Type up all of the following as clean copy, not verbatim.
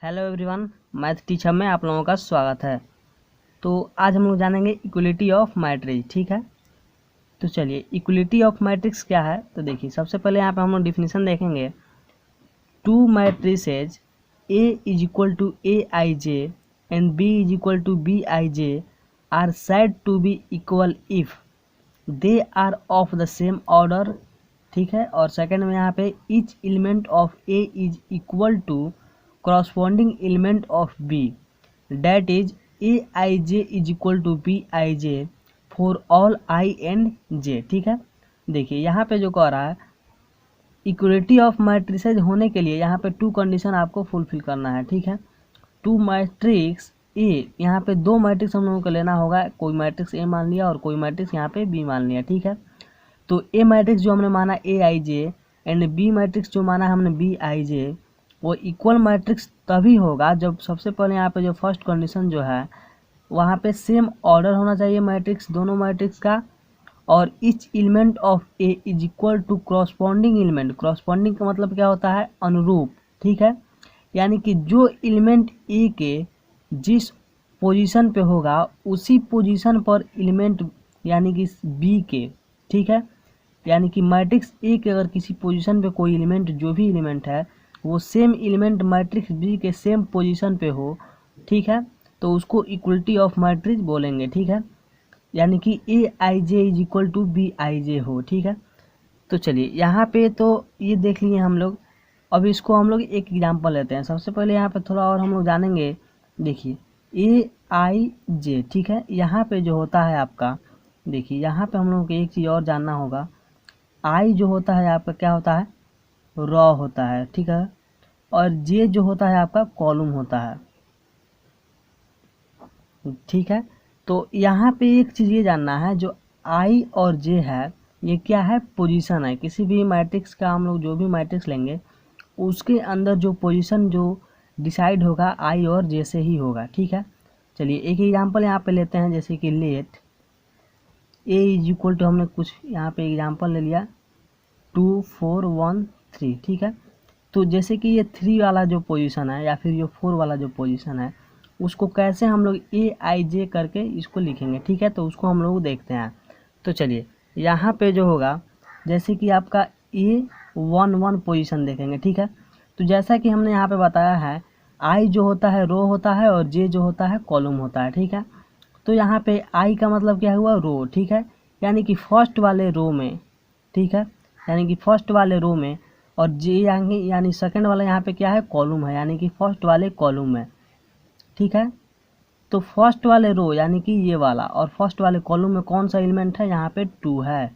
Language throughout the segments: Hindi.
हेलो एवरीवन, मैथ टीचर में आप लोगों का स्वागत है। तो आज हम लोग जानेंगे इक्वलिटी ऑफ मैट्रिक्स। ठीक है, तो चलिए इक्वलिटी ऑफ मैट्रिक्स क्या है। तो देखिए, सबसे पहले यहाँ पे हम लोग डिफिनीशन देखेंगे। Two matrices A is equal to A I J and B is equal to B I J are said to be equal if they are of the same order. ठीक है, और सेकंड में यहाँ पे each element of A is equal to corresponding element of B, that is Aij is equal to Bij for all I and J। ठीक है, देखिए यहाँ पे जो कह रहा है इक्वलिटी ऑफ मैट्रिसेज होने के लिए यहाँ पे टू कंडीशन आपको फुलफिल करना है। ठीक है, टू मैट्रिक्स ए, यहाँ पे दो मैट्रिक्स हम लोगों को लेना होगा। कोई मैट्रिक्स ए मान लिया और कोई मैट्रिक्स यहाँ पे बी मान लिया। ठीक है, तो ए मैट्रिक्स जो हमने माना Aij एंड बी मैट्रिक्स जो माना हमने Bij, वो इक्वल मैट्रिक्स तभी होगा जब सबसे पहले यहाँ पे जो फर्स्ट कंडीशन जो है वहाँ पे सेम ऑर्डर होना चाहिए मैट्रिक्स, दोनों मैट्रिक्स का, और each element of A is equal to corresponding element. Corresponding का मतलब क्या होता है? अनुरूप। ठीक है, यानी कि जो एलिमेंट ए के जिस पोजीशन पे होगा उसी पोजीशन पर एलिमेंट यानी कि बी के। ठीक है, यानी कि मैट्रिक्स ए के अगर किसी पोजीशन पे कोई एलिमेंट, जो भी एलिमेंट है, वो सेम एलिमेंट मैट्रिक्स बी के सेम पोजीशन पे हो, ठीक है, तो उसको इक्वलिटी ऑफ मैट्रिक्स बोलेंगे। ठीक है, यानी कि A I J is equal to B I J हो। ठीक है, तो चलिए यहाँ पे तो ये देख लिए हम लोग। अब इसको हम लोग एक एग्जांपल लेते हैं। सबसे पहले यहाँ पे थोड़ा और हम लोग जानेंगे। देखिए ए आई जे, ठीक है, यहाँ पे जो होता है आपका, देखिए यहाँ पे हम लोग को एक चीज़ और जानना होगा। आई जो होता है आपका क्या होता है? रॉ होता है। ठीक है, और जे जो होता है आपका कॉलम होता है। ठीक है, तो यहाँ पे एक चीज़ ये जानना है, जो आई और जे है ये क्या है? पोजीशन है। किसी भी मैट्रिक्स का हम लोग जो भी मैट्रिक्स लेंगे उसके अंदर जो पोजीशन जो डिसाइड होगा आई और जे से ही होगा। ठीक है, चलिए एक एग्जांपल यहाँ पे लेते हैं। जैसे कि let A is equal to, हमने कुछ यहाँ पे एग्जांपल ले लिया 2 4 1 3। ठीक है, तो जैसे कि ये 3 वाला जो पोजीशन है या फिर ये 4 वाला जो पोजीशन है, उसको कैसे हम लोग ए आई जे करके इसको लिखेंगे। ठीक है, तो उसको हम लोग देखते हैं। तो चलिए यहाँ पे जो होगा, जैसे कि आपका A11 पोजीशन देखेंगे। ठीक है, तो जैसा कि हमने यहाँ पे बताया है, आई जो होता है रो होता है और जे जो होता है कॉलम होता है। ठीक है, तो यहाँ पे आई का मतलब क्या हुआ? रो। ठीक है, यानी कि फर्स्ट वाले रो में। ठीक है, यानी कि फर्स्ट वाले रो में, और जे यानी सेकंड वाला यहाँ पे क्या है? कॉलम है, यानी कि फर्स्ट वाले कॉलम में। ठीक है, तो फर्स्ट वाले रो यानी कि ये वाला, और फर्स्ट वाले कॉलम में कौन सा एलिमेंट है? यहाँ पे 2 है।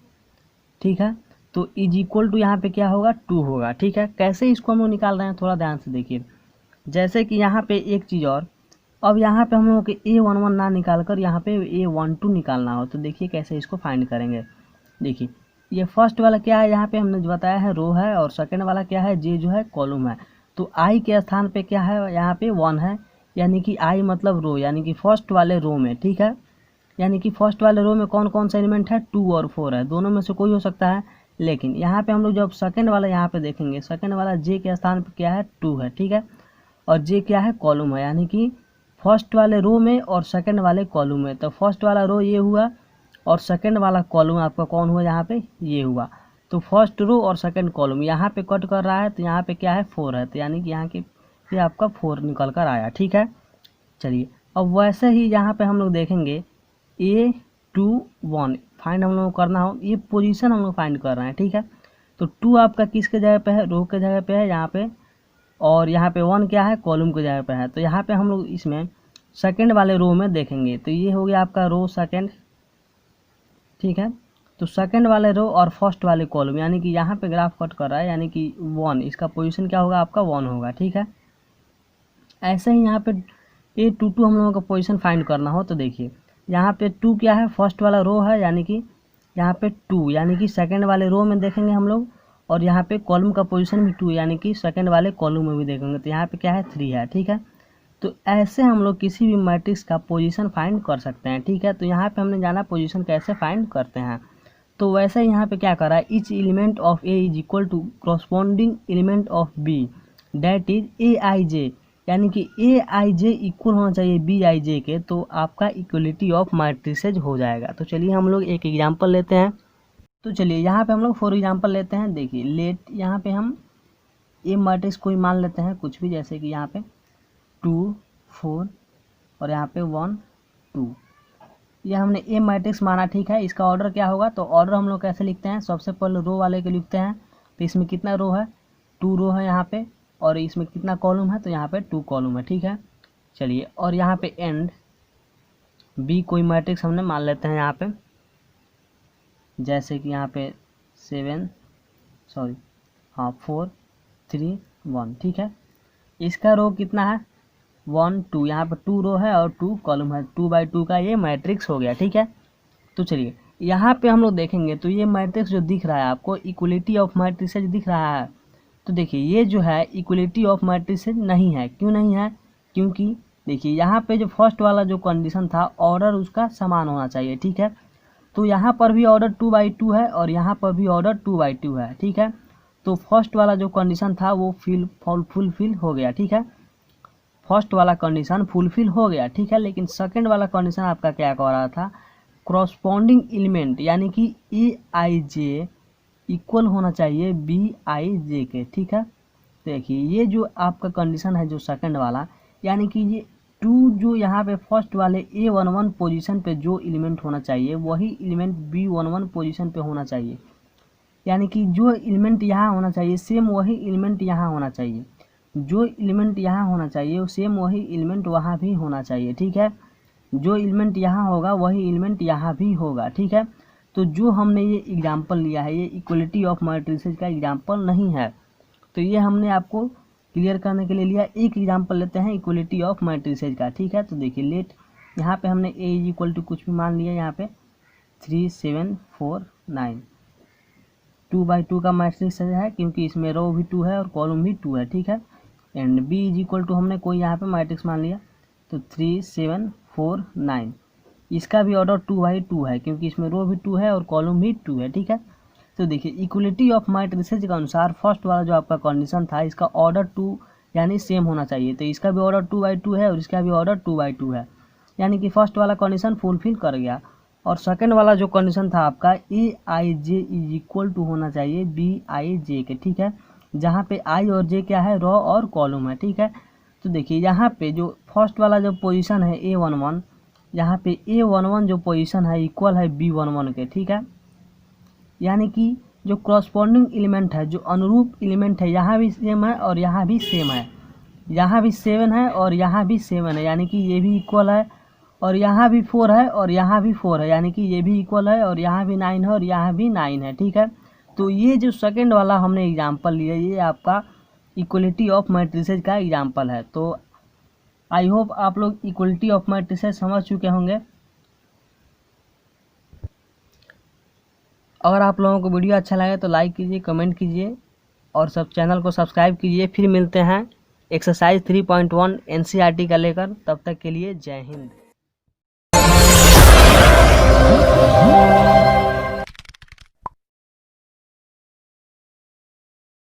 ठीक है, तो इज इक्वल टू यहाँ पे क्या होगा? 2 होगा। ठीक है, कैसे इसको हम लोग निकाल रहे हैं थोड़ा ध्यान से देखिए। जैसे कि यहाँ पे एक चीज़ और, अब यहाँ पे हम लोगों को A11 ना निकाल कर यहाँ पे A12 निकालना हो, तो देखिए कैसे इसको फाइंड करेंगे। देखिए ये फर्स्ट वाला क्या है? यहाँ पे हमने जो बताया है रो है, और सेकंड वाला क्या है? जे जो है कॉलम है। तो आई के स्थान पे क्या है? यहाँ पे 1 है, यानी कि आई मतलब रो, यानी कि फर्स्ट वाले रो में। ठीक है, यानी कि फर्स्ट वाले रो में कौन कौन सा एलिमेंट है? 2 और 4 है, दोनों में से कोई हो सकता है। लेकिन यहाँ पे हम लोग जब सेकंड वाला यहाँ पे देखेंगे, सेकंड वाला जे के स्थान पे क्या है? 2 है। ठीक है, और जे क्या है? कॉलम है, यानी कि फर्स्ट वाले रो में और सेकंड वाले कॉलम में। तो फर्स्ट वाला रो ये हुआ और सेकंड वाला कॉलम आपका कौन हुआ? यहाँ पे ये हुआ। तो फर्स्ट रो और सेकंड कॉलम यहाँ पे कट कर रहा है, तो यहाँ पे क्या है? 4 है, तो यानी कि यहाँ के ये आपका 4 निकल कर आया। ठीक है, चलिए अब वैसे ही यहाँ पे हम लोग देखेंगे A21 फाइंड हम लोग करना हो, ये पोजीशन हम लोग फाइंड कर रहे हैं। ठीक है, तो 2 आपका किसके जगह पे है? रो के जगह पे है यहाँ पे, और यहाँ पे 1 क्या है? कॉलम के जगह पे है। तो यहाँ पे हम लोग इसमें सेकंड वाले रो में देखेंगे, तो ये हो गया आपका रो सेकंड। ठीक है, तो सेकंड वाले रो और फर्स्ट वाले कॉलम, यानी कि यहाँ पे ग्राफ कट कर रहा है, यानी कि 1, इसका पोजीशन क्या होगा? आपका 1 होगा। ठीक है, ऐसे ही यहाँ पे A22 हम लोगों का पोजीशन फाइंड करना हो, तो देखिए यहाँ पे 2 क्या है? फर्स्ट वाला रो है, यानी कि यहाँ पे 2, यानी कि सेकंड वाले रो में देखेंगे हम लोग, और यहाँ पे कॉलम का पोजीशन भी 2, यानी कि सेकंड वाले कॉलम में भी देखेंगे, तो यहाँ पे क्या है? 3 है। ठीक है, तो ऐसे हम लोग किसी भी मैट्रिक्स का पोजीशन फाइंड कर सकते हैं। ठीक है, तो यहाँ पे हमने जाना पोजीशन कैसे फाइंड करते हैं। तो वैसे यहाँ पे क्या कर रहा है? Each element of A is equal to corresponding element of B, that is A I J, यानी कि ए आई जे इक्वल होना चाहिए बी आई जे के, तो आपका इक्वलिटी ऑफ मैट्रिसेज हो जाएगा। तो चलिए हम लोग एक एग्जांपल लेते हैं। तो चलिए यहाँ पे हम लोग फॉर एग्जांपल लेते हैं। देखिए लेट यहाँ पे हम ए मैट्रिक्स कोई मान लेते हैं कुछ भी, जैसे कि यहाँ पे 2 4 और यहाँ पे 1 2, ये हमने ए मैट्रिक्स माना, ठीक है। इसका ऑर्डर क्या होगा, तो ऑर्डर हम लोग कैसे लिखते हैं, सबसे पहले रो वाले के लिखते हैं। तो इसमें कितना रो है, 2 रो है यहाँ पे, और इसमें कितना कॉलम है, तो यहाँ पे 2 कॉलम है, ठीक है। चलिए और यहाँ पे एंड बी कोई मैट्रिक्स हमने मान लेते हैं यहाँ पे, जैसे कि यहाँ पे 4 3 1, ठीक है। इसका रो कितना है 1 2, यहाँ पर 2 रो है और 2 कॉलम है, 2 बाई 2 का ये मैट्रिक्स हो गया, ठीक है। तो चलिए यहाँ पे हम लोग देखेंगे तो ये मैट्रिक्स जो दिख रहा है आपको, इक्वलिटी ऑफ मैट्रिक्सेज दिख रहा है। तो देखिए ये जो है इक्वलिटी ऑफ मैट्रिक्सेज नहीं है। क्यों नहीं है, क्योंकि देखिए यहाँ पे जो फर्स्ट वाला जो कंडीशन था, ऑर्डर उसका समान होना चाहिए, ठीक है। तो यहाँ पर भी ऑर्डर 2 बाई 2 है और यहाँ पर भी ऑर्डर 2 बाई 2 है, ठीक है। तो फर्स्ट वाला जो कंडीशन था वो फुलफिल हो गया, ठीक है। फर्स्ट वाला कंडीशन फुलफिल हो गया, ठीक है। लेकिन सेकंड वाला कंडीशन आपका क्या कह रहा था, क्रॉसपॉन्डिंग एलिमेंट यानी कि ए आई जे इक्वल होना चाहिए बी आई जे के, ठीक है। देखिए ये जो आपका कंडीशन है जो सेकंड वाला, यानी कि ये 2 जो यहाँ पे फर्स्ट वाले A11 पोजीशन पे जो एलिमेंट होना चाहिए वही एलिमेंट B11 पोजीशन पे होना चाहिए। यानी कि जो एलिमेंट यहाँ होना चाहिए सेम वही एलिमेंट यहाँ होना चाहिए, जो एलिमेंट यहाँ होना चाहिए सेम वही एलिमेंट वहाँ भी होना चाहिए, ठीक है। जो एलिमेंट यहाँ होगा वही एलिमेंट यहाँ भी होगा, ठीक है। तो जो हमने ये एग्जाम्पल लिया है ये इक्वलिटी ऑफ मैट्रिसेज का एग्जाम्पल नहीं है। तो ये हमने आपको क्लियर करने के लिए लिया। एक एग्जाम्पल लेते हैं इक्वलिटी ऑफ मैट्रिसेज का, ठीक है। तो देखिए लेट यहाँ पे हमने ए इज इक्वल टू कुछ भी मान लिया, यहाँ पे 3 7 4 9, 2 बाई 2 का मैट्रिक्स है क्योंकि इसमें रो भी 2 है और कॉलम भी 2 है, ठीक है। And B is equal to हमने कोई यहाँ पे मैट्रिक्स मान लिया, तो 3 7 4 9, इसका भी ऑर्डर 2 बाई 2 है क्योंकि इसमें रो भी 2 है और कॉलम भी 2 है, ठीक है। तो देखिए इक्वलिटी ऑफ मैट्रिसेज के अनुसार फर्स्ट वाला जो आपका कंडीशन था इसका ऑर्डर 2 यानी सेम होना चाहिए, तो इसका भी ऑर्डर 2 बाई 2 है और इसका भी ऑर्डर 2 बाई 2 है, यानी कि फर्स्ट वाला कंडीशन फुलफिल कर गया। और सेकंड वाला जो कंडीशन था आपका ए I J is equal to होना चाहिए बी आई जे के, ठीक है। जहाँ पे आई और जे क्या है, रो और कॉलम है, ठीक है। तो देखिए यहाँ पे जो फर्स्ट वाला जो पोजीशन है A11, यहाँ पे A11 जो पोजीशन है इक्वल है B11 के, ठीक है। यानी कि जो क्रॉसपॉन्डिंग एलिमेंट है, जो अनुरूप एलिमेंट है, यहाँ भी सेम है और यहाँ भी सेम है, यहाँ भी 7 है और यहाँ भी 7 है, यानी कि ये भी इक्वल है और यहाँ भी 4 है और यहाँ भी 4 है, यानी कि ये भी इक्वल है और यहाँ भी 9 है और यहाँ भी 9 है, ठीक है। तो ये जो सेकंड वाला हमने एग्जांपल लिया ये आपका इक्वलिटी ऑफ मैट्रिसेज का एग्जांपल है। तो आई होप आप लोग इक्वलिटी ऑफ मैट्रिसेज समझ चुके होंगे। अगर आप लोगों को वीडियो अच्छा लगे तो लाइक कीजिए, कमेंट कीजिए और सब चैनल को सब्सक्राइब कीजिए। फिर मिलते हैं एक्सरसाइज 3.1 NCERT का लेकर, तब तक के लिए जय हिंद।